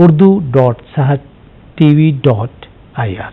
urdu.sahartv.ir।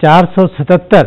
477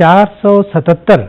477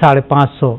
550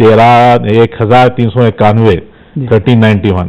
1391 1391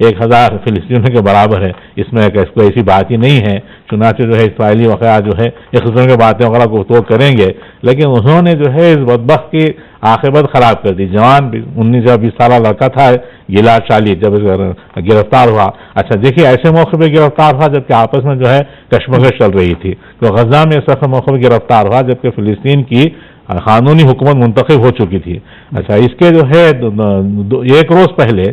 1000 فلسطینیوں کے برابر ہے، اس میں کوئی ایسی بات ہی نہیں ہے. چنانچہ جو ہے اسرائیلی وغیرہ جو ہے اس قسم کی باتیں وغیرہ گفتگو کریں گے، لیکن انہوں نے جو ہے اس بدبخت کی عاقبت خراب کر دی. جوان 19 یا 20 سالہ لڑکا تھا گلاد شالی، جب گرفتار ہوا. اچھا دیکھیے ایسے موقع پہ گرفتار ہوا جبکہ آپس میں جو ہے کشمکش چل رہی تھی. تو غزہ میں اس وقت موقع پہ گرفتار ہوا جبکہ فلسطین کی قانونی حکومت منتخب ہو چکی تھی. اچھا اس کے جو ہے ایک روز پہلے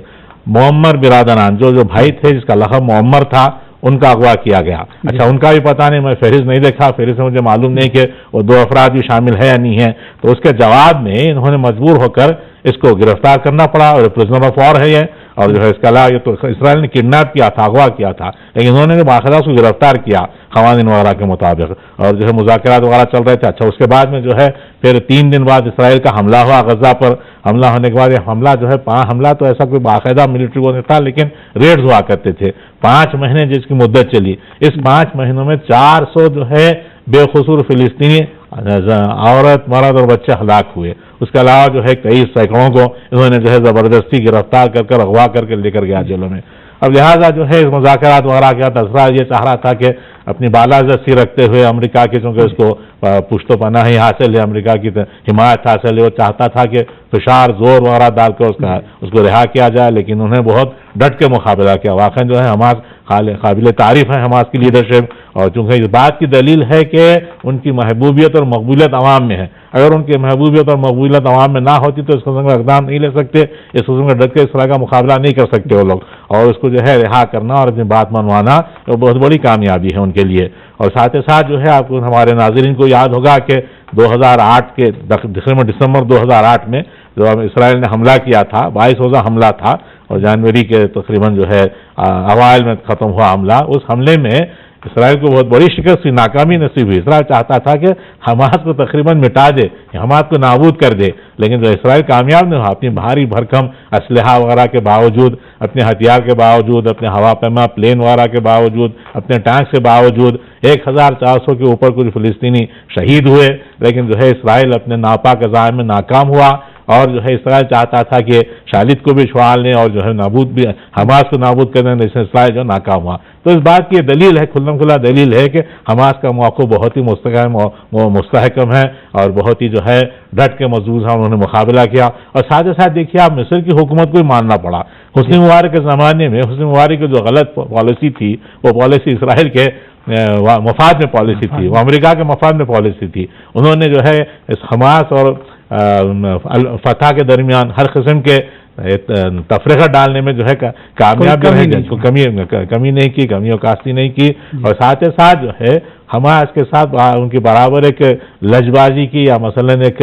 معمر برادران جو بھائی تھے جس کا لقب معمر تھا، ان کا اغوا کیا گیا. اچھا ان کا بھی پتہ نہیں، میں فہرست نہیں دیکھا، فہرست میں مجھے معلوم نہیں کہ وہ 2 افراد بھی شامل ہے یا نہیں ہے. تو اس کے جواب میں انہوں نے مجبور ہو کر اس کو گرفتار کرنا پڑا، اور پرزنر آف وار ہے یہ. اور جو ہے اس کے علاوہ یہ تو اسرائیل نے کڈنیپ کیا تھا، اغوا کیا تھا، لیکن انہوں نے باقاعدہ اس کو گرفتار کیا قوانین وغیرہ کے مطابق، اور جو ہے مذاکرات وغیرہ چل رہے تھے. اچھا اس کے بعد میں جو ہے پھر 3 دن بعد اسرائیل کا حملہ ہوا غزہ پر. حملہ ہونے کے بعد یہ حملہ جو ہے حملہ تو ایسا کوئی باقاعدہ ملٹری وہ نہیں تھا، لیکن ریڈز ہوا کرتے تھے. 5 مہینے جس کی مدت چلی، اس 5 مہینوں میں 400 جو ہے بے قصور فلسطینی عورت مرد اور بچے ہلاک ہوئے. اس کے علاوہ جو ہے کئی سینکڑوں کو انہوں نے جو ہے زبردستی گرفتار کر اغوا کر کے لے کر گیا جیلوں میں. اب لہٰذا جو ہے اس مذاکرات وغیرہ کیا تھا، اسرائیل یہ چاہ رہا تھا کہ اپنی بالادستی رکھتے ہوئے امریکہ کی، چونکہ اس کو پشت و پناہی حاصل ہے، امریکہ کی حمایت حاصل ہے، وہ چاہتا تھا کہ فشار زور وغیرہ ڈال کر اس کو رہا کیا جائے، لیکن انہیں بہت ڈٹ کے مقابلہ کیا. واقعا جو ہے حماس قابل تعریف ہے حماس کی لیڈرشپ، اور چونکہ اس بات کی دلیل ہے کہ ان کی محبوبیت اور مقبولیت عوام میں ہے. اگر ان کی محبوبیت اور مقبولیت عوام میں نہ ہوتی تو اس قسم کا اقدام نہیں لے سکتے، اس قسم کا ڈٹ کے اس طرح کا مقابلہ نہیں کر سکتے وہ لوگ. اور اس کو جو ہے رہا کرنا اور اپنی بات منوانا وہ بہت بڑی کامیابی ہے ان کے لیے. اور ساتھ ہی ساتھ جو ہے آپ کو ہمارے ناظرین کو یاد ہوگا کہ 2008 کے دسمبر 2008 میں جو اسرائیل نے حملہ کیا تھا، 22 روزہ حملہ تھا، اور جنوری کے تقریباً جو ہے اوائل میں ختم ہوا حملہ. اس حملے میں اسرائیل کو بہت بڑی شکست ہوئی، ناکامی نصیب ہوئی. اسرائیل چاہتا تھا کہ حماس کو تقریباً مٹا دے، حماس کو نابود کر دے، لیکن جو اسرائیل کامیاب نہیں ہوا. اپنی بھاری بھرکم اسلحہ وغیرہ کے باوجود، اپنے ہتھیار کے باوجود، اپنے ہوا پیما پلین وغیرہ کے باوجود، اپنے ٹینک کے باوجود 1400 کے اوپر کچھ فلسطینی شہید ہوئے، لیکن جو ہے اسرائیل اپنے ناپاک عزائم میں ناکام ہوا. اور جو ہے اسرائیل چاہتا تھا کہ شالد کو بھی چھوڑ لیں اور جو ہے نابود بھی حماس کو نابود کرنے میں اسرائیل جو ناکام ہوا. تو اس بات کی دلیل ہے، کھلم کھلا دلیل ہے کہ حماس کا موقع بہت ہی مستحکم ہے اور بہت ہی جو ہے ڈٹ کے مضبوط ہے، انہوں نے مقابلہ کیا. اور ساتھ ہی ساتھ دیکھیے آپ مصر کی حکومت کو ہی ماننا پڑا. حسنی مبارک کے زمانے میں حسنی مبارک کی جو غلط پالیسی تھی، وہ پالیسی اسرائیل کے مفاد میں پالیسی تھی، وہ امریکہ کے مفاد میں پالیسی تھی. انہوں نے جو ہے اس حماس اور فتح کے درمیان ہر قسم کے تفریقہ ڈالنے میں جو ہے کامیاب جو ہے کمی نہیں کی، کمی و کاستی نہیں کی. اور ساتھ ہی ساتھ جو ہے حماس کے ساتھ ان کی برابر ایک لجبازی کی، یا مثلاً ایک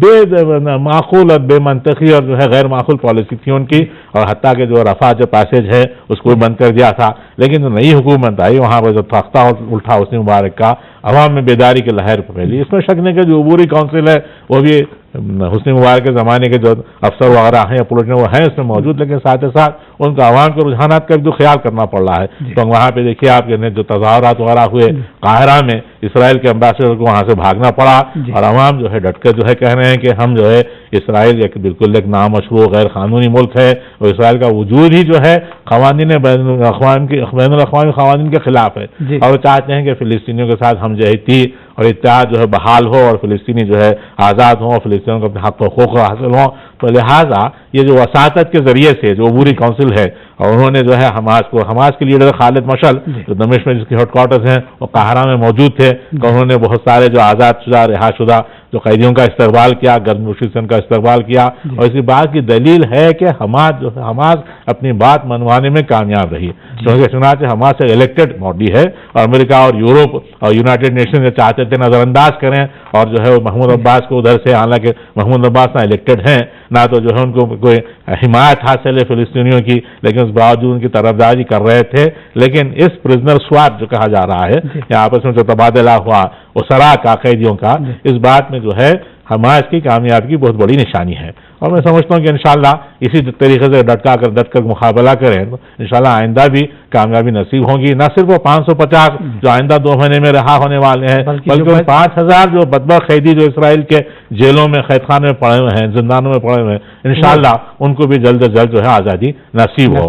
بے معقول اور بے منطقی اور جو ہے غیر معقول پالیسی تھی ان کی. اور حتیٰ کہ جو رفح جو پیسیج ہے اس کو بھی بند کر دیا تھا. لیکن جو نئی حکومت آئی وہاں پر جو تختہ اٹھا حسنی مبارک کا، عوام میں بیداری کی لہر پھیلی. اس میں شک نہیں کہ جو عبوری کونسل ہے وہ بھی حسنی مبارک کے زمانے کے جو افسر وغیرہ ہیں یا پولیٹیشن وہ ہیں اس میں موجود، لیکن ساتھ ہی ساتھ ان کا عوام کے رجحانات کا بھی جو خیال کرنا پڑ رہا ہے. تو وہاں پہ دیکھیے آپ جو تظاہرات وغیرہ ہوئے قاہرہ میں، اسرائیل کے امبیسڈر کو وہاں سے بھاگنا پڑا، اور عوام جو ہے ڈٹ کر جو ہے کہہ رہے ہیں کہ ہم جو ہے اسرائیل ایک بالکل ایک نامشروع غیر قانونی ملک ہے، اور اسرائیل کا وجود ہی جو ہے قوانین بین الاقوامی قوانین کے خلاف ہے. اور وہ چاہتے ہیں کہ فلسطینیوں کے ساتھ ہمجہتی اور اتحاد جو ہے بحال ہو، اور فلسطینی جو ہے آزاد ہوں، اور فلسطینیوں کو اپنے حق و حقوق حاصل ہوں. تو لہٰذا یہ جو وساطت کے ذریعے سے جو عبوری کونسل ہے، اور انہوں نے جو ہے حماس کے لیڈر خالد مشعل جو دمشق میں جس کی ہیڈ کوارٹرز ہیں وہ قاہرہ میں موجود تھے، تو انہوں نے بہت سارے جو آزاد شدہ رہا شدہ جو قیدیوں کا استقبال کیا، گرم نوشی سے ان کا استقبال کیا. اور اسی بات کی دلیل ہے کہ حماس اپنی بات منوانے میں کامیاب رہی، کیونکہ چنانچہ حماس ایک الیکٹڈ باڈی ہے، اور امریکہ اور یورپ اور یونائٹڈ نیشن جو چاہتے تھے نظر انداز کریں، اور جو ہے وہ محمود عباس کو ادھر سے، حالانکہ محمود عباس نہ الیکٹڈ ہیں نہ تو جو ہے ان کو کوئی حمایت حاصل ہے فلسطینیوں کی، لیکن اس باوجود ان کی طرفداری کر رہے تھے. لیکن اس پرزنر سواپ جو کہا جا رہا ہے یا آپس میں جو تبادلہ ہوا اسرا کا قیدیوں کا، اس بات میں جو ہے حماس کی کامیابی کی بہت بڑی نشانی ہے، اور میں سمجھتا ہوں کہ انشاءاللہ اسی طریقے سے ڈٹ کر مقابلہ کریں تو انشاءاللہ آئندہ بھی کامیابی نصیب ہوگی. نہ صرف وہ 550 جو آئندہ 2 مہینے میں رہا ہونے والے ہیں، بلکہ وہ 5000 جو بدبخت قیدی جو اسرائیل کے جیلوں میں، قید خانے میں پڑے ہوئے ہیں، زندانوں میں پڑے ہوئے ہیں، انشاءاللہ ان کو بھی جلد از جلد جو ہے آزادی نصیب ہو.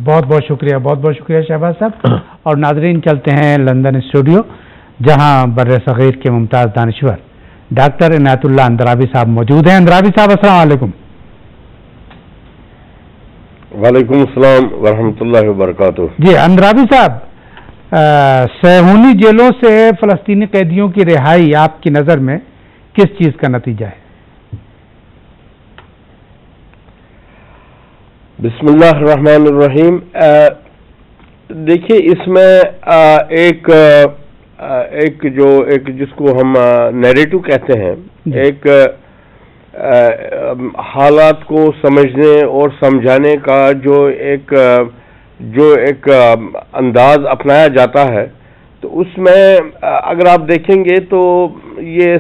بہت بہت شکریہ، بہت بہت شکریہ شہباز صاحب. اور ناظرین، چلتے ہیں لندن اسٹوڈیو، جہاں بر صغیر کے ممتاز دانشور ڈاکٹر عنایت اللہ اندرابی صاحب موجود ہیں. اندرابی صاحب السلام علیکم. وعلیکم السلام ورحمۃ اللہ وبرکاتہ. جی اندرابی صاحب، صہیونی جیلوں سے فلسطینی قیدیوں کی رہائی آپ کی نظر میں کس چیز کا نتیجہ ہے؟ بسم اللہ الرحمن الرحیم. دیکھیے، اس میں ایک جس کو ہم نیریٹو کہتے ہیں، ایک حالات کو سمجھنے اور سمجھانے کا جو ایک انداز اپنایا جاتا ہے، تو اس میں اگر آپ دیکھیں گے تو یہ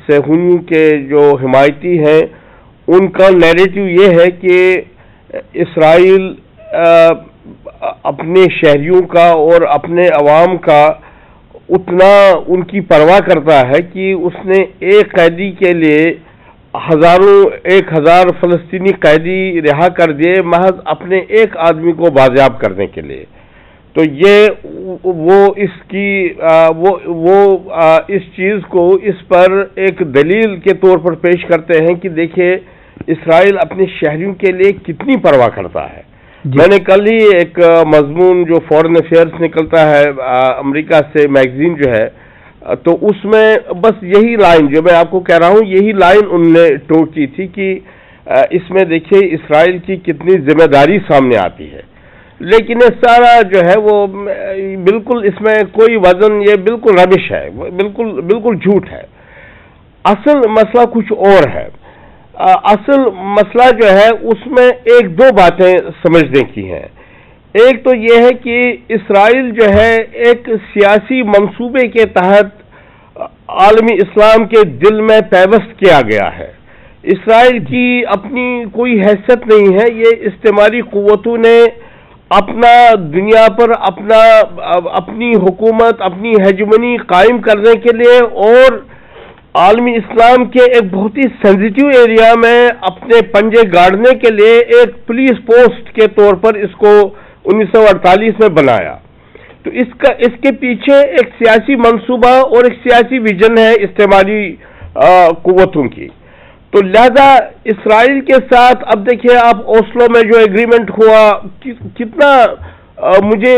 صہیونیوں کے جو حمایتی ہیں ان کا نیریٹو یہ ہے کہ اسرائیل اپنے شہریوں کا اور اپنے عوام کا اتنا ان کی پرواہ کرتا ہے کہ اس نے ایک قیدی کے لیے 1000 فلسطینی قیدی رہا کر دیے محض اپنے ایک آدمی کو بازیاب کرنے کے لیے. تو یہ وہ اس چیز کو اس پر ایک دلیل کے طور پر پیش کرتے ہیں کہ دیکھیے اسرائیل اپنے شہریوں کے لیے کتنی پرواہ کرتا ہے. میں نے کل ہی ایک مضمون جو فورن افیئرس نکلتا ہے امریکہ سے، میگزین جو ہے، تو اس میں بس یہی لائن جو میں آپ کو کہہ رہا ہوں، یہی لائن ان نے ٹوٹ کی تھی کہ اس میں دیکھیے اسرائیل کی کتنی ذمہ داری سامنے آتی ہے. لیکن یہ سارا جو ہے وہ بالکل اس میں کوئی وزن، یہ بالکل ربش ہے، بالکل جھوٹ ہے. اصل مسئلہ کچھ اور ہے. اصل مسئلہ جو ہے اس میں 1-2 باتیں سمجھنے کی ہیں. ایک تو یہ ہے کہ اسرائیل جو ہے ایک سیاسی منصوبے کے تحت عالمی اسلام کے دل میں پیوست کیا گیا ہے. اسرائیل کی اپنی کوئی حیثیت نہیں ہے. یہ استعماری قوتوں نے اپنا دنیا پر اپنی حکومت، اپنی ہیجمنی قائم کرنے کے لیے اور عالمی اسلام کے ایک بہت ہی سینسیٹیو ایریا میں اپنے پنجے گاڑنے کے لیے ایک پولیس پوسٹ کے طور پر اس کو 1948 میں بنایا. تو اس کے پیچھے ایک سیاسی منصوبہ اور ایک سیاسی ویژن ہے استعماری قوتوں کی. تو لہذا اسرائیل کے ساتھ اب دیکھیں آپ، اوسلو میں جو ایگریمنٹ ہوا کتنا مجھے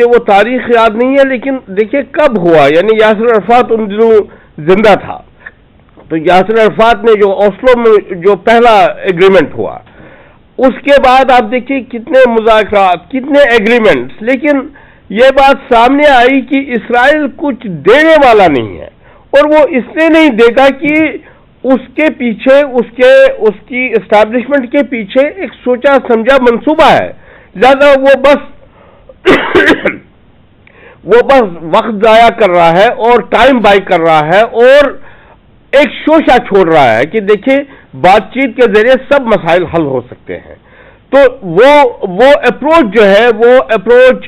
وہ تاریخ یاد نہیں ہے، لیکن دیکھیں کب ہوا، یعنی یاسر عرفات ان دنوں زندہ تھا. تو یاسر عرفات نے جو اوسلو میں جو پہلا ایگریمنٹ ہوا، اس کے بعد آپ دیکھیں کتنے مذاکرات، کتنے ایگریمنٹس، لیکن یہ بات سامنے آئی کہ اسرائیل کچھ دینے والا نہیں ہے، اور وہ اس لیے نہیں دے گا کہ اس کے پیچھے اس کی اسٹیبلشمنٹ کے پیچھے ایک سوچا سمجھا منصوبہ ہے. لہذا وہ بس وقت ضائع کر رہا ہے اور ٹائم بائی کر رہا ہے اور ایک شوشہ چھوڑ رہا ہے کہ دیکھیں بات چیت کے ذریعے سب مسائل حل ہو سکتے ہیں. تو وہ اپروچ جو ہے، وہ اپروچ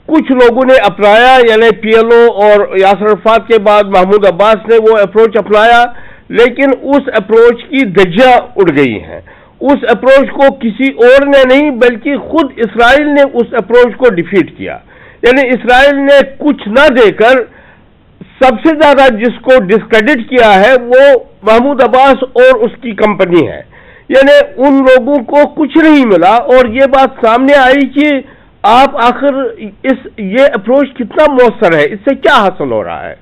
کچھ لوگوں نے اپنایا، یعنی پی ایل او اور یاسر عرفات کے بعد محمود عباس نے وہ اپروچ اپنایا، لیکن اس اپروچ کی دھجیاں اڑ گئی ہیں. اس اپروچ کو کسی اور نے نہیں بلکہ خود اسرائیل نے اس اپروچ کو ڈیفیٹ کیا. یعنی اسرائیل نے کچھ نہ دے کر سب سے زیادہ جس کو ڈسکریڈٹ کیا ہے وہ محمود عباس اور اس کی کمپنی ہے. یعنی ان لوگوں کو کچھ نہیں ملا، اور یہ بات سامنے آئی کہ آپ آخر یہ اپروچ کتنا مؤثر ہے، اس سے کیا حاصل ہو رہا ہے.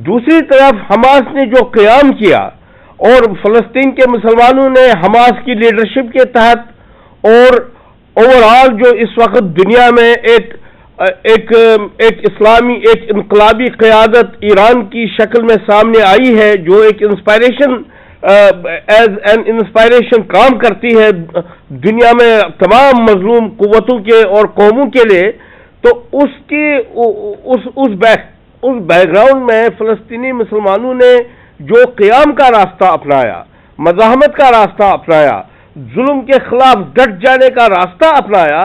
دوسری طرف حماس نے جو قیام کیا اور فلسطین کے مسلمانوں نے حماس کی لیڈرشپ کے تحت اور اوورآل جو اس وقت دنیا میں ایک اسلامی ایک انقلابی قیادت ایران کی شکل میں سامنے آئی ہے، جو ایک ایز این انسپائریشن کام کرتی ہے دنیا میں تمام مظلوم قوتوں کے اور قوموں کے لیے. تو اس بیک گراؤنڈ میں فلسطینی مسلمانوں نے جو قیام کا راستہ اپنایا، مزاحمت کا راستہ اپنایا، ظلم کے خلاف ڈٹ جانے کا راستہ اپنایا،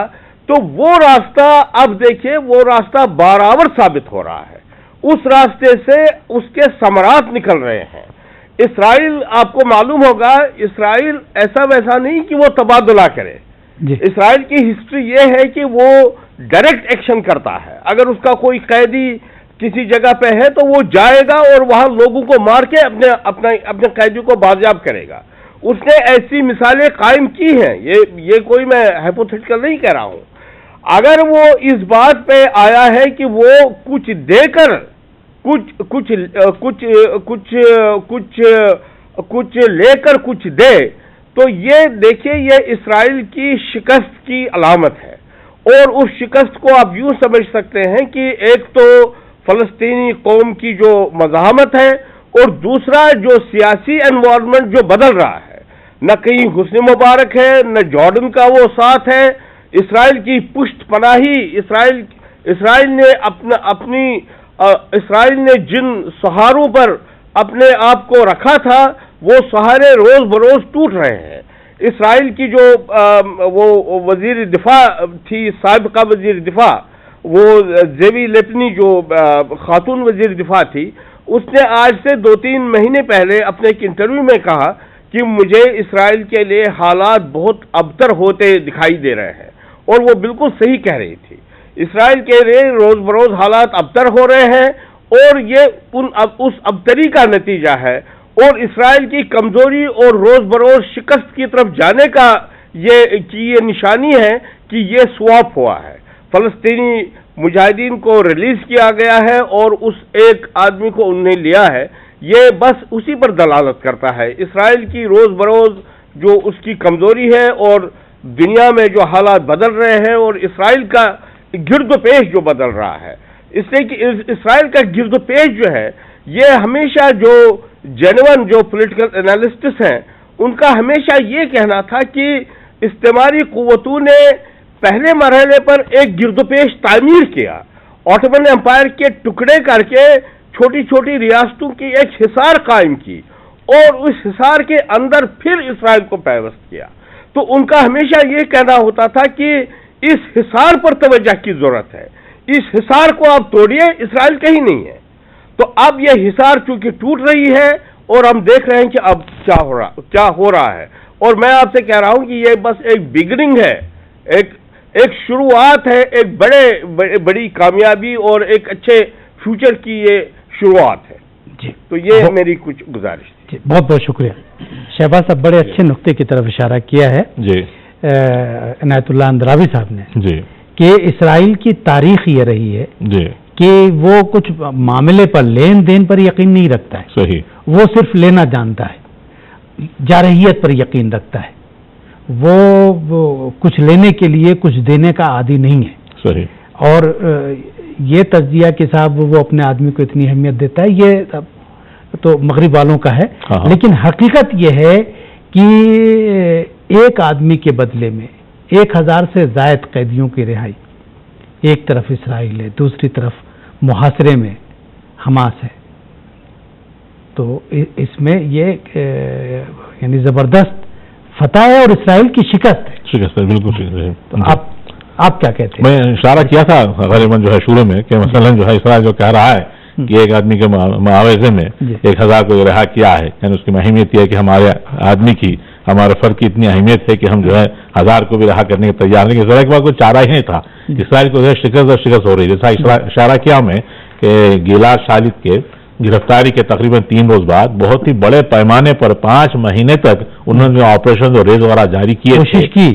تو وہ راستہ اب دیکھیں وہ راستہ برابر ثابت ہو رہا ہے. اس راستے سے اس کے ثمرات نکل رہے ہیں. اسرائیل، آپ کو معلوم ہوگا، اسرائیل ایسا ویسا نہیں کہ وہ تبادلہ کرے. اسرائیل کی ہسٹری یہ ہے کہ وہ ڈائریکٹ ایکشن کرتا ہے. اگر اس کا کوئی قیدی کسی جگہ پہ ہے تو وہ جائے گا اور وہاں لوگوں کو مار کے اپنے قیدی کو بازیاب کرے گا. اس نے ایسی مثالیں قائم کی ہیں. یہ کوئی میں ہائپوتھیٹیکل نہیں کہہ رہا ہوں. اگر وہ اس بات پہ آیا ہے کہ وہ کچھ دے کر کچھ لے کر کچھ دے، تو یہ دیکھیں یہ اسرائیل کی شکست کی علامت ہے. اور اس شکست کو آپ یوں سمجھ سکتے ہیں کہ ایک تو فلسطینی قوم کی جو مزاحمت ہے، اور دوسرا جو سیاسی انوائرمنٹ جو بدل رہا ہے. نہ کہیں حسنی مبارک ہے، نہ جارڈن کا وہ ساتھ ہے. اسرائیل کی پشت پناہی، اسرائیل نے جن سہاروں پر اپنے آپ کو رکھا تھا، وہ سہارے روز بروز ٹوٹ رہے ہیں. اسرائیل کی جو وہ وزیر دفاع تھی، سابقہ وزیر دفاع، وہ زیوی لیپنی جو خاتون وزیر دفاع تھی، اس نے آج سے 2-3 مہینے پہلے اپنے ایک انٹرویو میں کہا کہ مجھے اسرائیل کے لیے حالات بہت ابتر ہوتے دکھائی دے رہے ہیں. اور وہ بالکل صحیح کہہ رہی تھی. اسرائیل کے لیے روز بروز حالات ابتر ہو رہے ہیں، اور یہ اس ابتری کا نتیجہ ہے، اور اسرائیل کی کمزوری اور روز بروز شکست کی طرف جانے کا یہ نشانی ہے کہ یہ سواپ ہوا ہے. فلسطینی مجاہدین کو ریلیز کیا گیا ہے اور اس ایک آدمی کو انہوں نے لیا ہے. یہ بس اسی پر دلالت کرتا ہے اسرائیل کی روز بروز جو اس کی کمزوری ہے، اور دنیا میں جو حالات بدل رہے ہیں، اور اسرائیل کا گرد و پیش جو بدل رہا ہے. اس لیے کہ اسرائیل کا گرد و پیش جو ہے، یہ ہمیشہ جو جینون جو پولیٹیکل انالسٹس ہیں، ان کا ہمیشہ یہ کہنا تھا کہ استعماری قوتوں نے پہلے مرحلے پر ایک گرد و پیش تعمیر کیا، آٹومن امپائر کے ٹکڑے کر کے چھوٹی چھوٹی ریاستوں کی ایک حصار قائم کی، اور اس حصار کے اندر پھر اسرائیل کو پیوست کیا. تو ان کا ہمیشہ یہ کہنا ہوتا تھا کہ اس حصار پر توجہ کی ضرورت ہے، اس حصار کو آپ توڑیے، اسرائیل کہیں نہیں ہے. تو اب یہ حصار چونکہ ٹوٹ رہی ہے، اور ہم دیکھ رہے ہیں کہ اب کیا ہو رہا ہے. اور میں آپ سے کہہ رہا ہوں کہ یہ بس ایک بگننگ ہے، ایک شروعات ہے، ایک بڑی کامیابی اور ایک اچھے فیوچر کی یہ شروعات ہے. جی، تو یہ میری کچھ گزارش تھی. جی، بہت بہت شکریہ. شہباز صاحب بڑے اچھے نقطے کی طرف اشارہ کیا ہے جی عنایت اللہ اندراوی صاحب نے، جی، کہ اسرائیل کی تاریخ یہ رہی ہے جی کہ وہ کچھ معاملے پر لین دین پر یقین نہیں رکھتا ہے. صحیح. وہ صرف لینا جانتا ہے، جارحیت پر یقین رکھتا ہے. وہ کچھ لینے کے لیے کچھ دینے کا عادی نہیں ہے. صحیح. اور یہ تجزیہ کہ صاحب وہ اپنے آدمی کو اتنی اہمیت دیتا ہے، یہ تو مغرب والوں کا ہے. لیکن حقیقت یہ ہے کہ ایک آدمی کے بدلے میں 1000 سے زائد قیدیوں کی رہائی، ایک طرف اسرائیل ہے، دوسری طرف محاصرے میں حماس ہے. تو اس میں یہ یعنی زبردست فتح ہے اور اسرائیل کی شکست ہے. شکست ہے، بالکل شکست ہے. تو آپ کیا کہتے ہیں؟ میں اشارہ کیا تھا غالباً جو ہے شروع میں کہ مثلا جو ہے اسرائیل جو کہہ رہا ہے کہ ایک آدمی کے معاوضے میں 1000 کو رہا کیا ہے، یعنی اس کی اہمیت یہ ہے کہ ہمارے آدمی کی، ہمارے فرد کی اتنی اہمیت ہے کہ ہم جو ہے 1000 کو بھی رہا کرنے کے تیار نہیں. اسرائیل کے بعد کوئی چارہ ہی نہیں تھا. اسرائیل کو جو ہے شکست ہو رہی ہے. جیسا اشارہ کیا میں کہ گیلاد شالد کے گرفتاری کے تقریباً 3 روز بعد بہت ہی بڑے پیمانے پر 5 مہینے تک انہوں نے آپریشن اور ریز وغیرہ جاری کیے،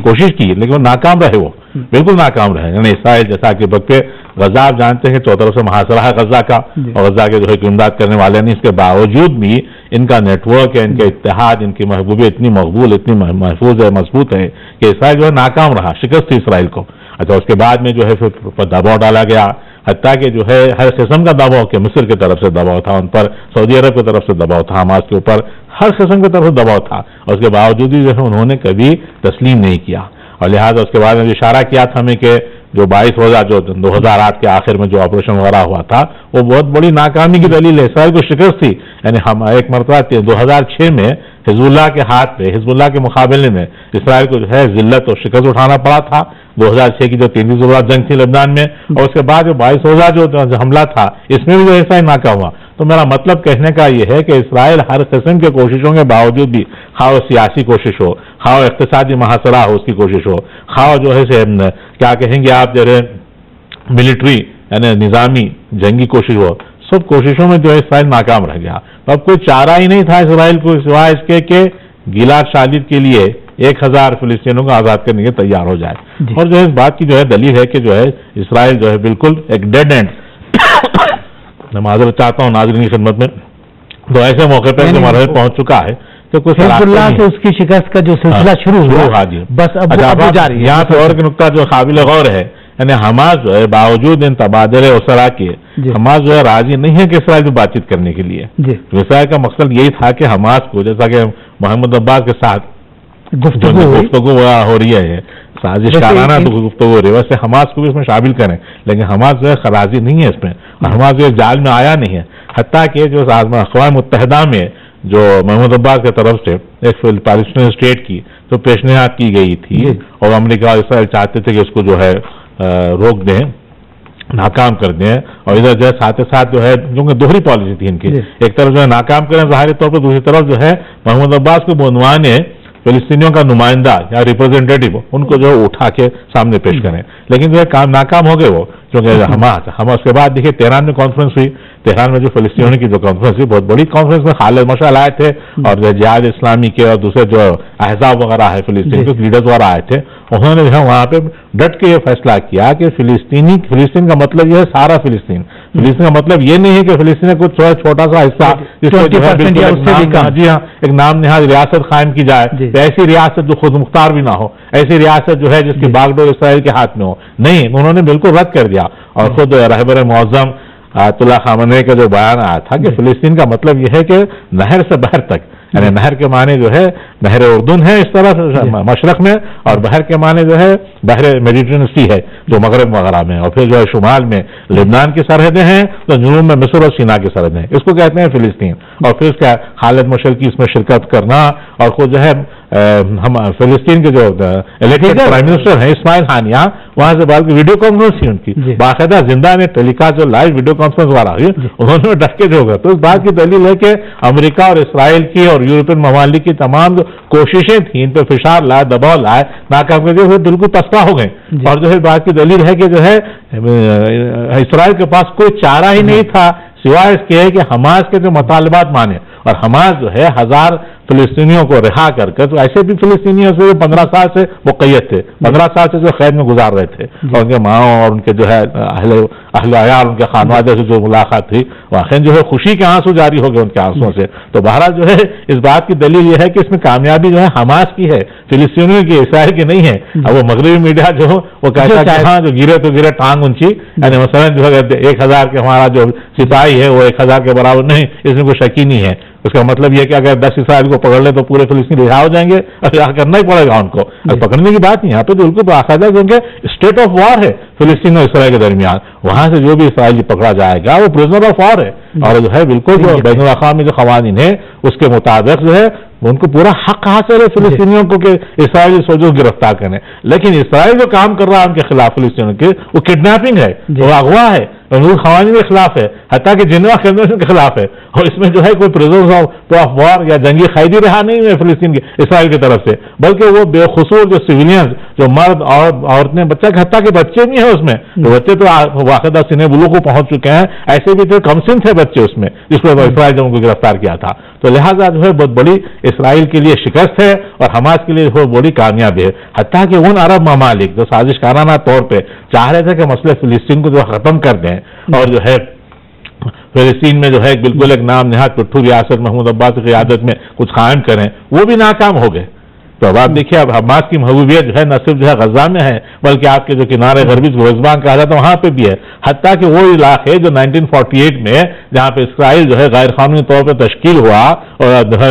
کوشش کی، لیکن وہ ناکام رہے. وہ بالکل ناکام رہے. یعنی اسرائیل جیسا کہ بلکہ غزہ آپ جانتے ہیں 4 طرف سے محاصرہ ہے غزہ کا، اور غزہ کے جو ہے امداد کرنے والے نہیں. اس کے باوجود بھی ان کا نیٹ ورک ہے، ان کا اتحاد، ان کی محبوبیت اتنی مقبول، اتنی محفوظ ہے، مضبوط ہے کہ اسرائیل جو ہے ناکام رہا. شکست تھی اسرائیل کو. اچھا، اس کے بعد میں جو ہے پھر دباؤ ڈالا گیا، حتیٰ کہ جو ہے ہر قسم کا دباؤ، کہ مصر کی طرف سے دباؤ تھا ان پر، سعودی عرب کی طرف سے دباؤ تھا حماس کے اوپر، ہر قسم کی طرف سے دباؤ تھا. اور اس کے باوجود بھی جو ہے انہوں نے کبھی تسلیم نہیں کیا. اور لہٰذا اس کے بعد میں اشارہ کیا تھا ہمیں کہ جو 22 روزہ جو 2008 کے آخر میں جو آپریشن وغیرہ ہوا تھا وہ بہت بڑی ناکامی کی دلیل ہے. اسرائیل کو شکست تھی. یعنی ہم ایک مرتبہ 2006 میں حزب اللہ کے ہاتھ پہ حزب اللہ کے مقابلے میں اسرائیل کو جو ہے ذلت اور شکست اٹھانا پڑا تھا. 2006 کی جو 3 روزہ جنگ تھی لبنان میں, اور اس کے بعد جو 22 روزہ جو حملہ تھا اس میں بھی جو اسرائیل ناکام ہوا. تو میرا مطلب کہنے کا یہ ہے کہ اسرائیل ہر قسم کے کوششوں کے باوجود بھی, خواہ وہ سیاسی کوشش ہو, خواہ اقتصادی محاصرہ ہو اس کی کوشش ہو, خواہ جو ہے کیا کہیں گے آپ جو ہے ملٹری یعنی نظامی جنگی کوشش ہو, سب کوششوں میں جو ہے اسرائیل ناکام رہ گیا. تو اب کوئی چارہ ہی نہیں تھا اسرائیل کو سوائے اس کے کہ گیلاد شالید کے لیے 1000 فلسطینیوں کو آزاد کرنے کے تیار ہو جائے. اور جو ہے اس بات کی جو ہے دلیل ہے کہ جو ہے اسرائیل جو ہے بالکل ایک ڈیڈ اینڈ, میں معذرت چاہتا ہوں ناظرین کی خدمت میں, تو ایسے موقع پر جو مرحلے پہنچ چکا ہے کہ کچھ حزب اللہ سے اس کی شکست کا جو سلسلہ شروع ہوا بس اب جاری ہے. یہاں پہ اور ایک نقطہ جو قابل غور ہے, یعنی حماس جو ہے باوجود ان تبادلے اسرا کے حماس جو ہے راضی نہیں ہے کہ اسرائیل سے بات چیت کرنے کے لیے. اسرائیل کا مقصد یہی تھا کہ حماس کو, جیسا کہ محمود عباس کے ساتھ گفتگو ہو رہی ہے, سازش کارانہ گفتگو ہو رہی ہے, ویسے حماس کو بھی اس میں شامل کریں, لیکن حماس جو ہے راضی نہیں ہے اس میں, اور حماس جو ہے جال میں آیا نہیں ہے. حتیٰ کہ جو اقوام متحدہ میں جو محمود عباس کی طرف سے ایک فلسطینی اسٹیٹ کی تو پیشنہاد کی گئی تھی, اور امریکہ اور اسرائیل چاہتے تھے کہ اس کو جو ہے روک دیں, ناکام کر دیں, اور ادھر جو ہے ساتھ جو ہے کیونکہ دوہری پالیسی تھی ان کی, ایک طرف جو ہے ناکام کریں ظاہری طور پر, دوسری طرف جو ہے محمود عباس کو بعنوان فلسطینیوں کا نمائندہ یا ریپرزینٹیٹو ان کو جو ہے اٹھا کے سامنے پیش کریں, لیکن جو ہے ناکام ہو گئے وہ, کیونکہ حماس کے بعد دیکھیے تہران میں کانفرنس ہوئی, تہران میں جو فلسطینیوں کی جو کانفرنس ہوئی بہت بڑی کانفرنس میں خالد مشعل آئے تھے, اور جہاد اسلامی کے اور دوسرے جو احزاب وغیرہ ہے فلسطین کے لیڈرز وغیرہ آئے تھے. انہوں نے جو ہے وہاں پہ ڈٹ کے یہ فیصلہ کیا کہ فلسطین کا مطلب یہ ہے سارا فلسطین کا مطلب یہ نہیں ہے کہ فلسطین کا کچھ چھوٹا سا حصہ جس کو جی ہاں ایک نام نہاد ریاست قائم کی جائے, ایسی ریاست جو خود مختار بھی نہ ہو, ایسی ریاست جو ہے جس کی باغ ڈور اسرائیل کے ہاتھ میں ہو. نہیں, انہوں نے بالکل رد کر دیا. اور خود رہبر معظم آیت اللہ خامنئی کا جو بیان آیا تھا کہ فلسطین کا مطلب یہ ہے کہ نہر سے بحر تک, یعنی نہر کے معنی جو ہے نہر اردن ہے اس طرف مشرق میں, اور بحر کے معنی جو ہے بحر میڈیٹرینین سی ہے جو مغرب وغیرہ میں, اور پھر جو ہے شمال میں لبنان کی سرحدیں ہیں, تو جنوب میں مصر اور سینا کی سرحدیں, اس کو کہتے ہیں فلسطین. اور پھر اس کا خالد مشعل کی اس میں شرکت کرنا, اور خود جو ہے ہم فلسطین کے جو الیکٹڈ پرائم منسٹر ہیں اسماعیل ہانیہ, وہاں سے بعد کی ویڈیو کانفرنس تھی ان کی, باقاعدہ زندہ میں ٹیلی کاسٹ جو لائیو ویڈیو کانفرنس وغیرہ ہوئی, انہوں نے ڈٹ کے جو ہوگا. تو اس بات کی دلیل ہے کہ امریکہ اور اسرائیل کی اور یورپین ممالک کی تمام جو کوششیں تھیں ان پہ فشار لائے, دباؤ لائے, ناکام کر کے بالکل پسپا ہو گئے. اور جو ہے بات کی دلیل ہے کہ جو ہے اسرائیل کے پاس کوئی چارہ ہی نہیں تھا سوائے اس کے کہ حماس کے جو مطالبات مانے, اور حماس جو ہے 1000 فلسطینیوں کو رہا کر کے, تو ایسے بھی فلسطینی جو 15 سال سے مقید تھے, 15 سال سے جو قید میں گزار رہے تھے, اور ان کے ماؤں اور ان کے جو ہے اہل عیال ان کے خانوادے سے جو ملاقات تھی, واقعی جو ہے خوشی کے آنسو جاری ہو گئے ان کے آنسوؤں سے. تو بہرحال جو ہے اس بات کی دلیل یہ ہے کہ اس میں کامیابی جو ہے حماس کی ہے, فلسطینیوں کی, اسرائیل کی نہیں ہے. اب وہ مغربی میڈیا جو وہ کہتا ہے کہ ہاں جو گرے تو گرے ٹانگ اونچی, یعنی مثلا جو ہے 1000 کے ہمارا جو سپاہی ہے وہ 1000 کے برابر نہیں, اس میں کوئی شک ہی نہیں ہے. اس کا مطلب یہ کہ اگر 10 اسرائیل کو پکڑ لے تو پورے فلسطین رہا ہو جائیں گے, اور کرنا ہی پڑے گا ان کو. پکڑنے کی بات نہیں, یہاں پہ تو بالکل باقاعدہ کیونکہ اسٹیٹ آف وار ہے فلسطین اور اسرائیل کے درمیان, وہاں سے جو بھی اسرائیلی پکڑا جائے گا وہ پرزنر آف وار ہے, اور جو ہے بالکل جو بین الاقوامی جو قوانین ہے اس کے مطابق جو ہے ان کو پورا حق حاصل ہے فلسطینیوں کو کہ اسرائیلی فوجوں کو گرفتار کریں. لیکن اسرائیل جو کام کر رہا ہے ان کے خلاف فلسطینیوں کے, وہ کڈنیپنگ ہے, وہ اغوا ہے, قوانین کے خلاف ہے, حتیٰ کہ جنیوا کنونشن کے خلاف ہے. اور اس میں جو ہے کوئی پرزنرز آف وار یا جنگی قیدی رہا نہیں ہوئے فلسطین کے اسرائیل کی طرف سے, بلکہ وہ بے قصور جو سویلینز جو مرد اور عورتیں, بچہ حتیٰ کہ بچے بھی ہیں اس میں, بچے تو واقعہ سن بلوغ کو پہنچ چکے ہیں, ایسے بھی تو کم سن تھے بچے اس میں جس کو اسرائیل نے ان کو گرفتار کیا تھا. تو لہٰذا جو ہے بہت بڑی اسرائیل کے لیے شکست ہے اور حماس کے لیے بہت بڑی کامیابی ہے. حتیٰ کہ ان عرب ممالک جو سازش کارانہ طور پہ چاہ رہے تھے کہ مسئلہ فلسطین کو جو ختم کر دیں اور جو ہے فلسطین میں جو ہے بالکل ایک نام نہاد پٹھو ریاست محمود عباس کی قیادت میں کچھ قائم کریں, وہ بھی ناکام ہو گئے. تو اب آپ دیکھیے اب حماس کی محبوبیت جو ہے نہ صرف جو ہے غزہ میں ہے بلکہ آپ کے جو کنارے غربی گورزبان کہا جاتا ہے وہاں پہ بھی ہے. حتیٰ کہ وہ علاقے جو 1948 میں جہاں پہ اسرائیل جو ہے غیر قانونی طور پہ تشکیل ہوا اور جو ہے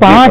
5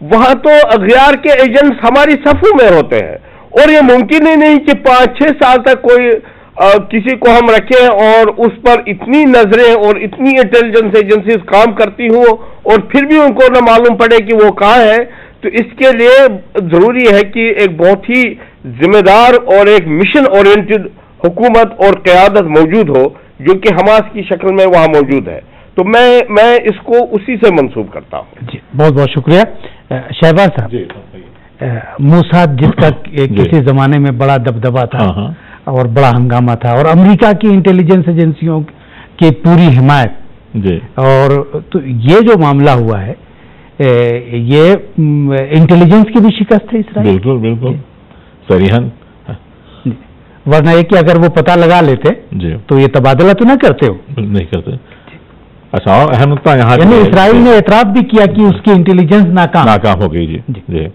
وہاں تو اغیار کے ایجنٹس ہماری صفوں میں ہوتے ہیں، اور یہ ممکن ہی نہیں کہ 5-6 سال تک کوئی کسی کو ہم رکھیں اور اس پر اتنی نظریں اور اتنی انٹیلیجنس ایجنسیز کام کرتی ہوں اور پھر بھی ان کو نہ معلوم پڑے کہ وہ کہاں ہے. تو اس کے لیے ضروری ہے کہ ایک بہت ہی ذمہ دار اور ایک مشن اورینٹڈ حکومت اور قیادت موجود ہو جو کہ حماس کی شکل میں وہاں موجود ہے. تو میں اس کو اسی سے منسوب کرتا ہوں. جی بہت بہت شکریہ. شہباز صاحب، موساد جس کا کسی زمانے میں بڑا دبدبا تھا اور بڑا ہنگامہ تھا اور امریکہ کی انٹیلیجنس ایجنسیوں کی پوری حمایت، جی، اور تو یہ جو معاملہ ہوا ہے یہ انٹیلیجنس کی بھی شکست ہے اسرائیل. بالکل بالکل صریحاً. ورنہ یہ کہ اگر وہ پتہ لگا لیتے جی تو یہ تبادلہ تو نہ کرتے ہو. نہیں کرتے. اچھا، اور اہم نقطہ یہاں یعنی اسرائیل نے اعتراف بھی کیا کہ اس کی انٹیلیجنس ناکام ہو گئی. جی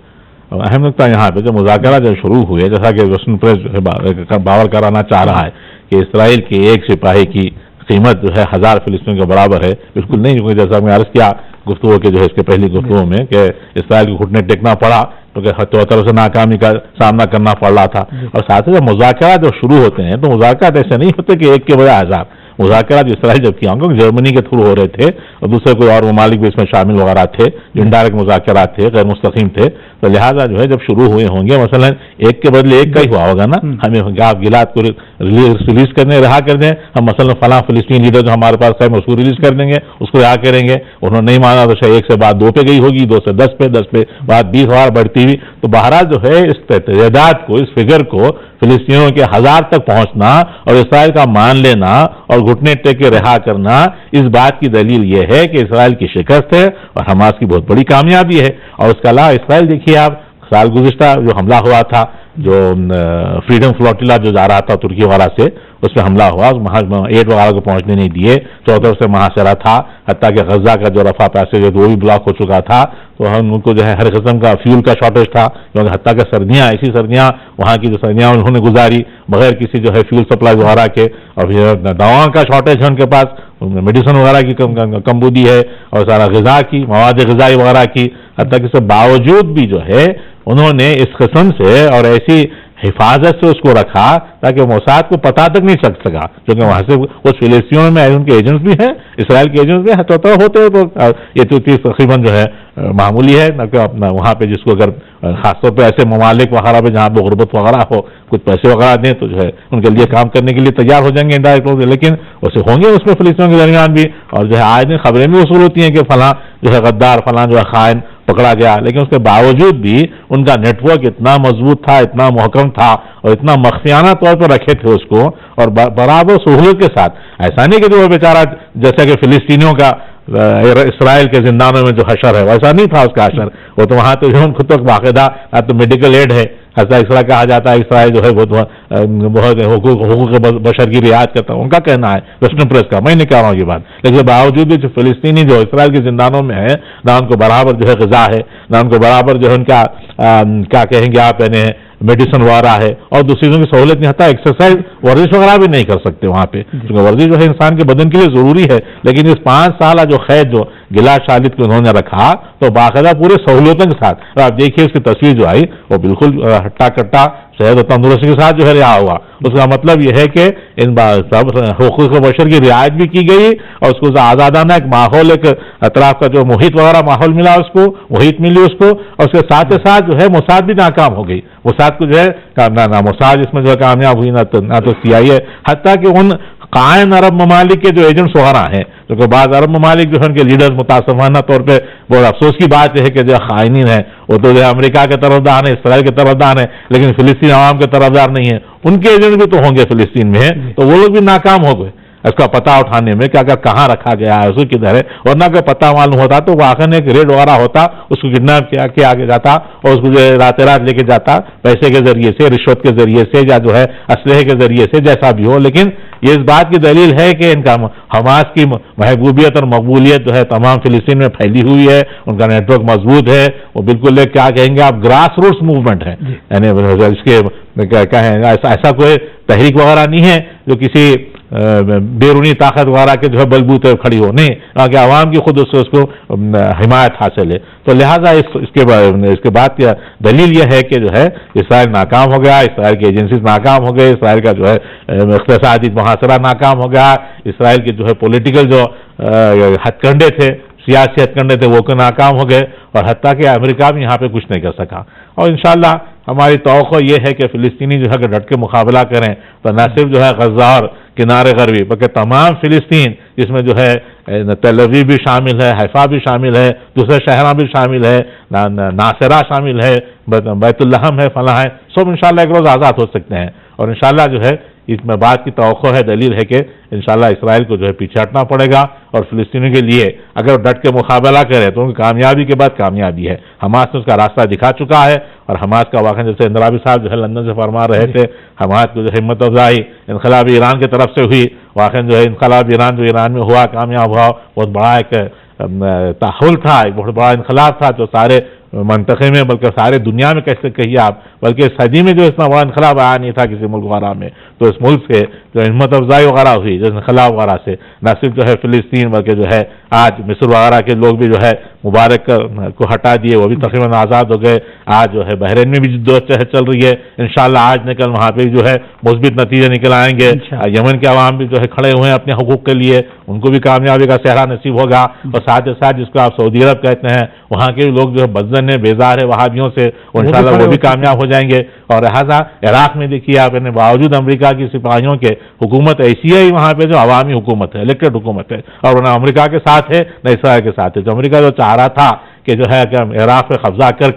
اور اہم نقطہ یہاں پہ جو مذاکرات جب شروع ہوئے، جیسا کہ ویسٹرن پریس باور کرانا چاہ رہا ہے کہ اسرائیل کے ایک سپاہی کی قیمت جو ہے 1000 فلسطینیوں کے برابر ہے، بالکل نہیں. کیونکہ جیسا میں عرض کیا گفتگو کے جو ہے اس کے پہلی گفتگو میں کہ اسرائیل کو گھٹنے ٹیکنا پڑا کیونکہ طرف سے ناکامی کا سامنا کرنا پڑ رہا تھا. اور ساتھ ہی جب مذاکرات جب شروع ہوتے ہیں تو مذاکرات ایسے نہیں ہوتے کہ ایک کے بجائے 1000. مذاکرات اسرائیل جب کیا ہوں گے جرمنی کے تھرو ہو رہے تھے اور دوسرے کوئی اور ممالک بھی اس میں شامل وغیرہ تھے جو انڈائریکٹ مذاکرات تھے، غیر مستقیم تھے. تو لہٰذا جو ہے جب شروع ہوئے ہوں گے مثلا ایک کے بدلے ایک کا ہی ہوا ہوگا نا. ہمیں آپ گلاد کو ریلیز کرنے رہا کر دیں، ہم مثلا فلاں فلسطین لیڈر جو ہمارے پاس ہے اس کو ریلیز کر دیں گے، اس کو رہا کریں گے. انہوں نے نہیں مانا تو شاید 1 سے بات 2 پہ گئی ہوگی، 2 سے 10 پہ، 10 پہ بات 20 بار بڑھتی ہوئی. تو بہرحال جو ہے اس تعداد کو، اس فگر کو فلسطینیوں کے 1000 تک پہنچنا اور اسرائیل کا مان لینا اور گھٹنے ٹیک کے رہا کرنا، اس بات کی دلیل یہ ہے کہ اسرائیل کی شکست ہے اور حماس کی بہت بڑی کامیابی ہے. اور اس کے علاوہ اسرائیل دیکھیے آپ، سال گزشتہ جو حملہ ہوا تھا، جو فریڈم فلوٹیلا جو جا رہا تھا ترکی وغیرہ سے، اس پہ حملہ ہوا، ایڈ وغیرہ کو پہنچنے نہیں دیے، چاروں طرف سے محاصرہ تھا، حتیٰ کہ غزہ کا جو رفح پیسے جو وہ بھی بلاک ہو چکا تھا. تو ان کو جو ہے ہر قسم کا فیول کا شارٹیج تھا، کیونکہ حتیٰ کہ سردیاں، ایسی سردیاں وہاں کی جو سردیاں انہوں نے گزاری بغیر کسی جو ہے فیول سپلائی وغیرہ کے. اور دواؤں کا شارٹیج ہے ان کے پاس، میڈیسن وغیرہ کی کمبودی ہے اور سارا غذا کی، مواد غذائی وغیرہ کی. حتیٰ کہ اس کے باوجود بھی جو ہے انہوں نے اس قسم سے اور ایسی حفاظت سے اس کو رکھا تاکہ موساد کو پتہ تک نہیں چل سکا. کیونکہ وہاں سے کچھ فلسطینیوں میں ان کے ایجنٹس بھی ہیں، اسرائیل کے ایجنٹس بھی ہیں، ہوتے ہیں. تو یہ تو تقریباً جو ہے معمولی ہے کہ اپنا وہاں پہ جس کو اگر خاص طور پہ ایسے ممالک وغیرہ پہ جہاں پہ غربت وغیرہ ہو کچھ پیسے وغیرہ دیں تو جو ہے ان کے لیے کام کرنے کے لیے تیار ہو جائیں گے انڈائریکٹ. لیکن ویسے ہوں گے اس میں فلسطینیوں کے درمیان بھی. اور جو ہے آج دن خبریں بھی وصول ہوتی ہیں کہ فلاں جو ہے غدار، فلاں جو ہے خائن پکڑا گیا. لیکن اس کے باوجود بھی ان کا نیٹ ورک اتنا مضبوط تھا، اتنا محکم تھا اور اتنا مخفیانہ طور پر رکھے تھے اس کو اور برابر سہولت کے ساتھ. ایسا نہیں کہ جو بیچارہ جیسا کہ فلسطینیوں کا اسرائیل کے زندانوں میں جو حشر ہے ویسا نہیں تھا اس کا حشر. وہ تو وہاں تو خود تک باقاعدہ تو میڈیکل ایڈ ہے، ایسا اسرائیل کہا جاتا ہے. اسرائیل جو ہے بہت حقوق بشر کی رعایت کرتا ہے، ان کا کہنا ہے، ویسٹرن پریس کا. میں نہیں کہہ رہا ہوں یہ بات. لیکن باوجود بھی جو فلسطینی جو اسرائیل کے زندانوں میں ہے، نہ ان کو برابر جو ہے غذا ہے، نہ ان کو برابر جو ہے ان کا کیا کہیں گے آپ یعنی میڈیسن وغیرہ ہے اور دوسری چیزوں کی سہولت نہیں. ہوتا ایکسرسائز ورزش وغیرہ بھی نہیں کر سکتے وہاں پہ، کیونکہ ورزش جو ہے انسان کے بدن کے لیے ضروری ہے. لیکن اس 5 سالہ جو قید جو گلاد شالد کو انہوں نے رکھا تو باقاعدہ پورے سہولتوں کے ساتھ. اور آپ دیکھیے اس کی تصویر جو آئی وہ بالکل ہٹا کٹا صحت و تندرستی کے ساتھ جو ہے رہا ہوا. اس کا مطلب یہ ہے کہ ان سب حقوق بشر کی رعایت بھی کی گئی اور اس کو آزادانہ ایک ماحول، ایک اطراف کا جو محیط وغیرہ ماحول ملا اس کو، محیط ملی اس کو. اور اس کے ساتھ جو ہے موساد بھی ناکام ہو گئی. موساد کو جو ہے نہ موساد اس میں جو ہے کامیاب ہوئی، نہ تو CIA. حتیٰ کہ ان قائم عرب ممالک کے جو ایجنٹس وغیرہ ہیں، کیونکہ بعض عرب ممالک جو ہے ان کے لیڈرز متاسفانہ طور پہ بہت افسوس کی بات یہ ہے کہ جو خائنین ہیں وہ تو جو ہے امریکہ کے طرفدار ہیں، اسرائیل کے طرفدار ہیں، لیکن فلسطین عوام کے طرفدار نہیں ہیں. ان کے ایجنٹ بھی تو ہوں گے فلسطین میں، تو وہ لوگ بھی ناکام ہو گئے اس کا پتہ اٹھانے میں کہ اگر کہاں رکھا گیا ہے، اس کو کدھر ہے. ورنہ اگر پتہ معلوم ہوتا تو واقعی ایک ریڈ وغیرہ ہوتا، اس کو کڈنیپ کیا آگے جاتا اور اس کو جو رات لے کے جاتا پیسے کے ذریعے سے، رشوت کے ذریعے سے یا جو ہے اسلحے کے ذریعے سے، جیسا بھی ہو. لیکن یہ اس بات کی دلیل ہے کہ ان کا حماس کی محبوبیت اور مقبولیت جو ہے تمام فلسطین میں پھیلی ہوئی ہے. ان کا نیٹ ورک مضبوط ہے. وہ بالکل کیا کہیں گے آپ گراس روٹس موومنٹ ہے. یعنی اس کے ایسا کوئی تحریک وغیرہ نہیں ہے جو کسی بیرونی طاقت وغیرہ کے جو ہے بلبوتے کھڑی ہو، نہیں، کہ عوام کی خود اس کو حمایت حاصل ہے. تو لہٰذا اس کے بعد کیا دلیل یہ ہے کہ جو ہے اسرائیل ناکام ہو گیا، اسرائیل کی ایجنسیز ناکام ہو گئے، اسرائیل کا جو ہے اقتصادی محاصرہ ناکام ہو گیا، اسرائیل کے جو ہے پولیٹیکل جو ہتھ کنڈے تھے، سیاسی ہتھ کنڈے تھے، وہ ناکام ہو گئے، اور حتیٰ کہ امریکہ بھی یہاں پہ کچھ نہیں کر سکا. اور انشاءاللہ ہماری توقع یہ ہے کہ فلسطینی جو ہے کہ ڈٹ کے مقابلہ کریں تو نہ صرف جو ہے غزہ اور کنارے غربی بلکہ تمام فلسطین، جس میں جو ہے تل اویو بھی شامل ہے، حیفا بھی شامل ہے، دوسرے شہراں بھی شامل ہے، ناصرہ شامل ہے، بیت اللحم ہے، فلاں ہے، سب انشاءاللہ ایک روز آزاد ہو سکتے ہیں. اور انشاءاللہ جو ہے اس میں بات کی توقع ہے، دلیل ہے کہ انشاءاللہ اسرائیل کو جو ہے پیچھے ہٹنا پڑے گا، اور فلسطینیوں کے لیے اگر ڈٹ کے مقابلہ کرے تو ان کی کامیابی کے بعد کامیابی ہے. حماس نے اس کا راستہ دکھا چکا ہے، اور حماس کا واقعہ جیسے اندرابی صاحب جو ہے لندن سے فرما رہے تھے، حماس کو جو ہمت افزائی انقلاب ایران کی طرف سے ہوئی، واقعہ جو ہے انقلاب ایران جو ایران میں ہوا، کامیاب ہوا، بہت بڑا ایک تحول تھا، ایک بہت بڑا انقلاب تھا جو سارے منطقے میں بلکہ سارے دنیا میں کیسے کہیے آپ، بلکہ صدی میں جو اتنا بڑا انقلاب آیا نہیں تھا کسی ملک وغیرہ میں. تو اس ملک سے جو ہمت افزائی وغیرہ ہوئی، جو انقلاب وغیرہ سے نہ صرف جو ہے فلسطین بلکہ جو ہے آج مصر وغیرہ کے لوگ بھی جو ہے مبارک کو ہٹا دیے، وہ بھی تقریباً آزاد ہو گئے. آج جو ہے بحرین میں بھی جدوجہد چل رہی ہے، انشاءاللہ آج نکل وہاں پہ جو ہے مثبت نتیجے نکل آئیں گے. یمن کے عوام بھی جو ہے کھڑے ہوئے ہیں اپنے حقوق کے لیے، ان کو بھی کامیابی کا صحرا نصیب ہوگا. اور ساتھ ساتھ جس کو آپ سعودی عرب کہتے ہیں، وہاں کے لوگ جو ہے بدزن ہے، بیزار ہے وہابیوں سے، انشاءاللہ وہ بھی کامیاب ہو جائیں گے. اور لہٰذا عراق میں دیکھیے آپ، باوجود امریکہ کی سپاہیوں کے حکومت ایسی ہے وہاں پہ جو عوامی حکومت ہے، الیکٹڈ حکومت ہے، اور نہ امریکہ کے ساتھ ہے نہ اسرائیل کے ساتھ ہے. جو امریکہ جو چاہ رہا تھا کہ جو ہے کہ عراق پہ قبضہ کر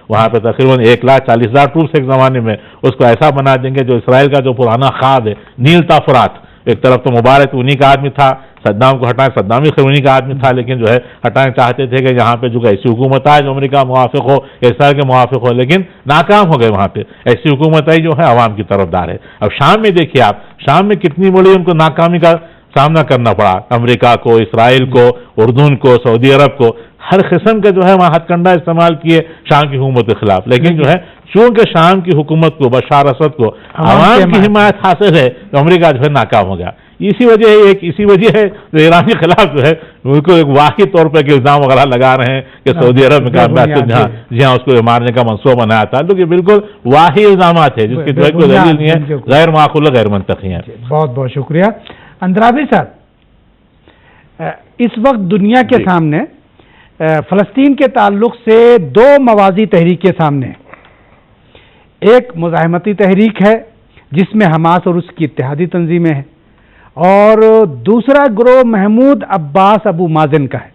وہاں پہ تقریباً 1,40,000 ٹروپس ایک زمانے میں اس کو ایسا بنا دیں گے جو اسرائیل کا جو پرانا خواب ہے نیل تا فرات. ایک طرف تو مبارک انہی کا آدمی تھا، صدام کو ہٹائیں، صدام بھی انہی کا آدمی تھا، لیکن جو ہے ہٹائیں چاہتے تھے کہ یہاں پہ جو ایسی حکومت آئے جو امریکہ موافق ہو، اسرائیل کے موافق ہو، لیکن ناکام ہو گئے. وہاں پہ ایسی حکومت آئی جو ہے عوام کی طرفدار ہے. اب شام میں دیکھیے آپ، شام میں کتنی بڑی ان کو ناکامی کا سامنا کرنا پڑا، امریکہ کو، اسرائیل کو، اردن کو، سعودی عرب کو، ہر قسم کے جو ہے وہاں ہتھ کنڈا استعمال کیے شام کی حکومت کے خلاف. لیکن جو ہے چونکہ شام کی حکومت کو، بشار اسد کو عوام کی حمایت حاصل ہے تو امریکہ جو ہے ناکام ہو گیا. اسی وجہ ہے جو ایران کے خلاف جو ہے ان کو ایک واقعی طور پہ الزام وغیرہ لگا رہے ہیں کہ سعودی عرب میں جی ہاں اس کو مارنے کا منصوبہ بنایا تھا. تو یہ بالکل واقعی الزامات ہیں جس کی کوئی دلیل نہیں ہے، غیر معقول، غیر منطقی ہیں. بہت بہت شکریہ. اندرابی صاحب، اس وقت دنیا کے سامنے فلسطین کے تعلق سے دو موازی تحریکیں سامنے ہیں. ایک مزاحمتی تحریک ہے جس میں حماس اور اس کی اتحادی تنظیمیں ہیں، اور دوسرا گروہ محمود عباس ابو مازن کا ہے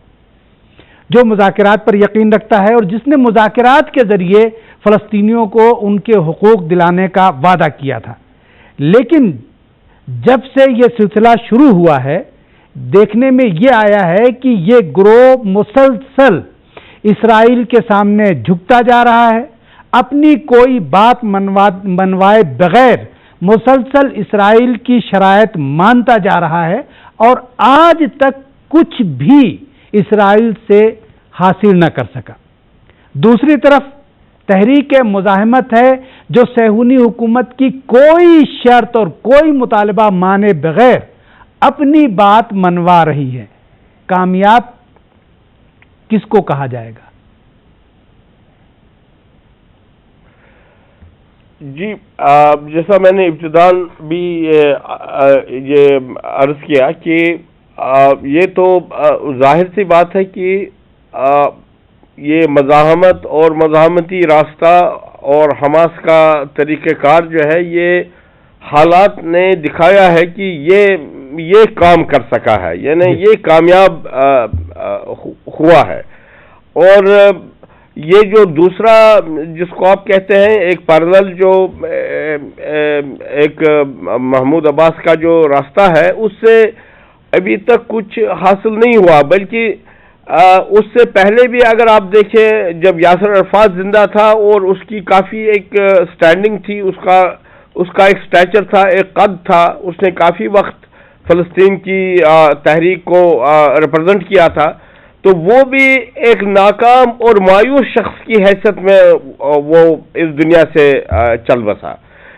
جو مذاکرات پر یقین رکھتا ہے اور جس نے مذاکرات کے ذریعے فلسطینیوں کو ان کے حقوق دلانے کا وعدہ کیا تھا. لیکن جب سے یہ سلسلہ شروع ہوا ہے دیکھنے میں یہ آیا ہے کہ یہ گروہ مسلسل اسرائیل کے سامنے جھکتا جا رہا ہے، اپنی کوئی بات منوائے بغیر مسلسل اسرائیل کی شرائط مانتا جا رہا ہے، اور آج تک کچھ بھی اسرائیل سے حاصل نہ کر سکا. دوسری طرف تحریک مزاحمت ہے جو صہیونی حکومت کی کوئی شرط اور کوئی مطالبہ مانے بغیر اپنی بات منوا رہی ہے. کامیاب کس کو کہا جائے گا؟ جی جیسا میں نے ابتداً بھی یہ عرض کیا کہ یہ تو ظاہر سی بات ہے کہ یہ مزاحمت اور مزاحمتی راستہ اور حماس کا طریقہ کار جو ہے یہ حالات نے دکھایا ہے کہ یہ کام کر سکا ہے، یعنی یہ کامیاب ہوا ہے. اور یہ جو دوسرا جس کو آپ کہتے ہیں ایک پیرلل جو ایک محمود عباس کا جو راستہ ہے اس سے ابھی تک کچھ حاصل نہیں ہوا، بلکہ اس سے پہلے بھی اگر آپ دیکھیں جب یاسر عرفات زندہ تھا اور اس کی کافی ایک سٹینڈنگ تھی، اس کا ایک سٹیچر تھا، ایک قد تھا، اس نے کافی وقت فلسطین کی تحریک کو ریپرزنٹ کیا تھا، تو وہ بھی ایک ناکام اور مایوس شخص کی حیثیت میں وہ اس دنیا سے چل بسا.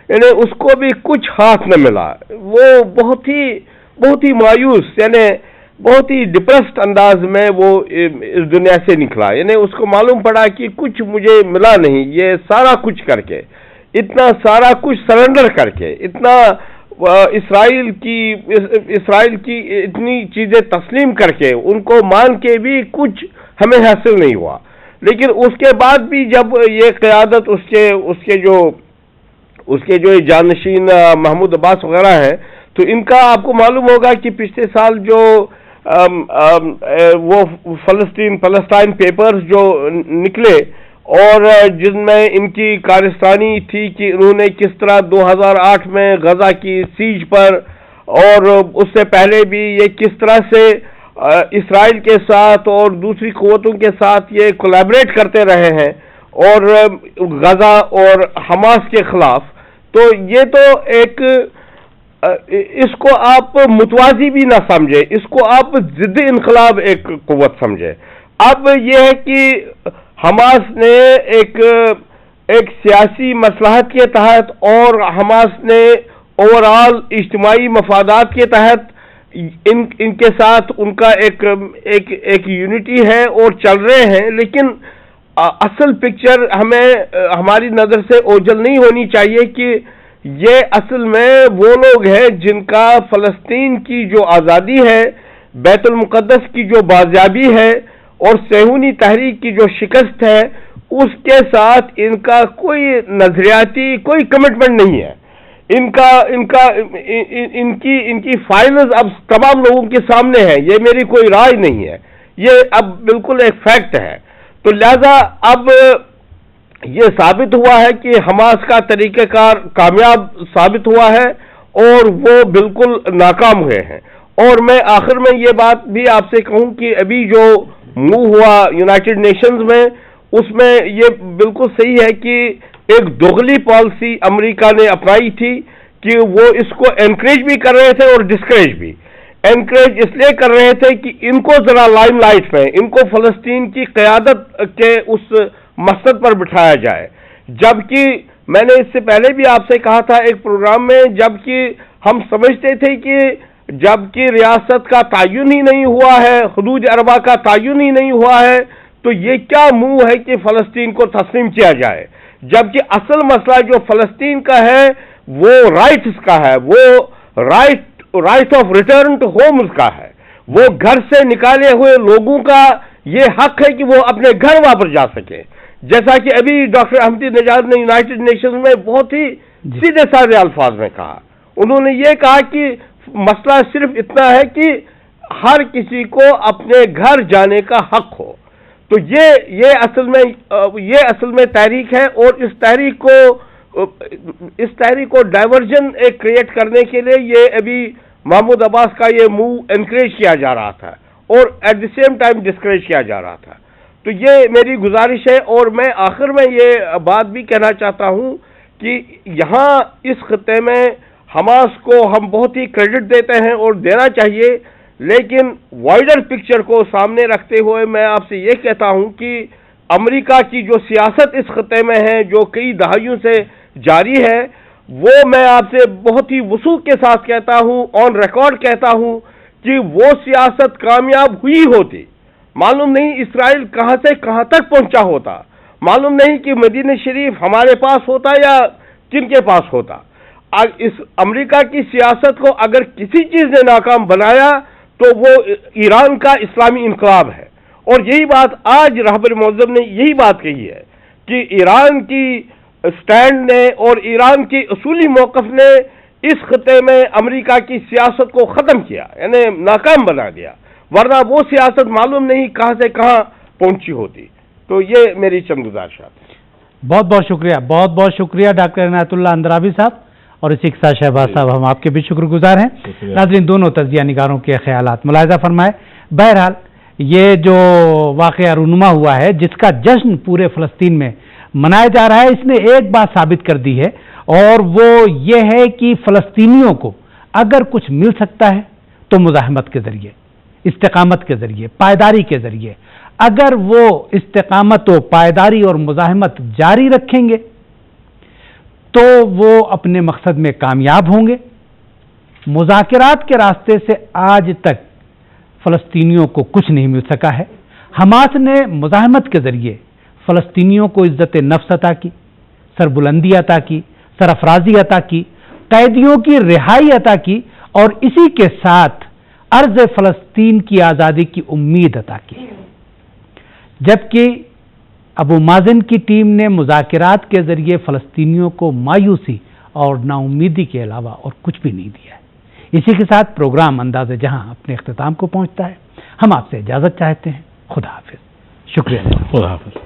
یعنی اس کو بھی کچھ ہاتھ نہ ملا. وہ بہت ہی بہت ہی مایوس یعنی بہت ہی ڈپریسڈ انداز میں وہ اس دنیا سے نکلا. یعنی اس کو معلوم پڑا کہ کچھ مجھے ملا نہیں, یہ سارا کچھ کر کے, اتنا سارا کچھ سرنڈر کر کے, اتنا اسرائیل کی اتنی چیزیں تسلیم کر کے, ان کو مان کے بھی کچھ ہمیں حاصل نہیں ہوا. لیکن اس کے بعد بھی جب یہ قیادت اس کے جو جانشین محمود عباس وغیرہ ہیں, تو ان کا آپ کو معلوم ہوگا کہ پچھلے سال جو وہ فلسطین پیپرز جو نکلے, اور جن میں ان کی کارستانی تھی کہ انہوں نے کس طرح 2008 میں غزہ کی سیج پر, اور اس سے پہلے بھی یہ کس طرح سے اسرائیل کے ساتھ اور دوسری قوتوں کے ساتھ یہ کولیبریٹ کرتے رہے ہیں اور غزہ اور حماس کے خلاف. تو یہ تو ایک, اس کو آپ متوازی بھی نہ سمجھے, اس کو آپ ضد انقلاب ایک قوت سمجھے. اب یہ ہے کہ حماس نے ایک سیاسی مصلحت کے تحت اور حماس نے اوورآل اجتماعی مفادات کے تحت ان کے ساتھ ان کا ایک یونٹی ہے اور چل رہے ہیں. لیکن اصل پکچر ہماری نظر سے اوجھل نہیں ہونی چاہیے کہ یہ اصل میں وہ لوگ ہیں جن کا فلسطین کی جو آزادی ہے, بیت المقدس کی جو بازیابی ہے اور صہیونی تحریک کی جو شکست ہے, اس کے ساتھ ان کا کوئی نظریاتی کوئی کمٹمنٹ نہیں ہے. ان کی فائلز اب تمام لوگوں کے سامنے ہیں, یہ میری کوئی رائے نہیں ہے, یہ اب بالکل ایک فیکٹ ہے. تو لہذا اب یہ ثابت ہوا ہے کہ حماس کا طریقہ کار کامیاب ثابت ہوا ہے اور وہ بالکل ناکام ہوئے ہیں. اور میں آخر میں یہ بات بھی آپ سے کہوں کہ ابھی جو موو ہوا یونائٹڈ نیشنز میں, اس میں یہ بالکل صحیح ہے کہ ایک دوغلی پالیسی امریکہ نے اپنائی تھی کہ وہ اس کو انکریج بھی کر رہے تھے اور ڈسکریج بھی. انکریج اس لیے کر رہے تھے کہ ان کو ذرا لائم لائٹ میں, ان کو فلسطین کی قیادت کے اس مقصد پر بٹھایا جائے. جبکہ میں نے اس سے پہلے بھی آپ سے کہا تھا ایک پروگرام میں, جبکہ ہم سمجھتے تھے کہ جبکہ ریاست کا تعین ہی نہیں ہوا ہے, حدود اربع کا تعین ہی نہیں ہوا ہے, تو یہ کیا منہ ہے کہ فلسطین کو تسلیم کیا جائے. جبکہ اصل مسئلہ جو فلسطین کا ہے وہ رائٹس کا ہے, وہ right of return to homes کا ہے. وہ گھر سے نکالے ہوئے لوگوں کا یہ حق ہے کہ وہ اپنے گھر واپس جا سکے. جیسا کہ ابھی ڈاکٹر احمدی نژاد نے یونائٹڈ نیشنز میں بہت ہی سیدھے سادے الفاظ میں کہا. انہوں نے یہ کہا کہ مسئلہ صرف اتنا ہے کہ ہر کسی کو اپنے گھر جانے کا حق ہو. تو یہ اصل میں تحریک ہے, اور اس تحریک کو ڈائیورژن ایک کریٹ کرنے کے لیے یہ ابھی محمود عباس کا یہ موو انکریج کیا جا رہا تھا اور at the same time discourage کیا جا رہا تھا. تو یہ میری گزارش ہے. اور میں آخر میں یہ بات بھی کہنا چاہتا ہوں کہ یہاں اس خطے میں حماس کو ہم بہت ہی کریڈٹ دیتے ہیں اور دینا چاہیے, لیکن وائڈر پکچر کو سامنے رکھتے ہوئے میں آپ سے یہ کہتا ہوں کہ امریکہ کی جو سیاست اس خطے میں ہے, جو کئی دہائیوں سے جاری ہے, وہ میں آپ سے بہت ہی وثوق کے ساتھ کہتا ہوں, آن ریکارڈ کہتا ہوں کہ وہ سیاست کامیاب ہوئی ہوتی. معلوم نہیں اسرائیل کہاں سے کہاں تک پہنچا ہوتا, معلوم نہیں کہ مدینہ شریف ہمارے پاس ہوتا یا کن کے پاس ہوتا. اس امریکہ کی سیاست کو اگر کسی چیز نے ناکام بنایا تو وہ ایران کا اسلامی انقلاب ہے. اور یہی بات آج رہبر معظم نے یہی بات کہی ہے کہ ایران کی سٹینڈ نے اور ایران کی اصولی موقف نے اس خطے میں امریکہ کی سیاست کو ختم کیا, یعنی ناکام بنا دیا, ورنہ وہ سیاست معلوم نہیں کہاں سے کہاں پہنچی ہوتی. تو یہ میری چند گزارشات ہیں. بہت بہت شکریہ ڈاکٹر عنایت اللہ اندرابی صاحب, اور اسی کے ساتھ شہباز صاحب ہم آپ کے بھی شکر گزار ہیں. ناظرین, دونوں تجزیہ نگاروں کے خیالات ملاحظہ فرمائے. بہرحال یہ جو واقعہ رونما ہوا ہے, جس کا جشن پورے فلسطین میں منایا جا رہا ہے, اس نے ایک بات ثابت کر دی ہے, اور وہ یہ ہے کہ فلسطینیوں کو اگر کچھ مل سکتا ہے تو مزاحمت کے ذریعے, استقامت کے ذریعے, پائیداری کے ذریعے. اگر وہ استقامت و پائیداری اور مزاحمت جاری رکھیں گے تو وہ اپنے مقصد میں کامیاب ہوں گے. مذاکرات کے راستے سے آج تک فلسطینیوں کو کچھ نہیں مل سکا ہے۔ حماس نے مزاحمت کے ذریعے فلسطینیوں کو عزت نفس عطا کی، سربلندی عطا کی، سرفرازی عطا کی، قیدیوں کی رہائی عطا کی اور اسی کے ساتھ ارض فلسطین کی آزادی کی امید عطا کی، جبکہ ابو مازن کی ٹیم نے مذاکرات کے ذریعے فلسطینیوں کو مایوسی اور نا امیدی کے علاوہ اور کچھ بھی نہیں دیا ہے۔ اسی کے ساتھ پروگرام انداز جہاں اپنے اختتام کو پہنچتا ہے۔ ہم آپ سے اجازت چاہتے ہیں۔ خدا حافظ۔ شکریہ۔ خدا حافظ۔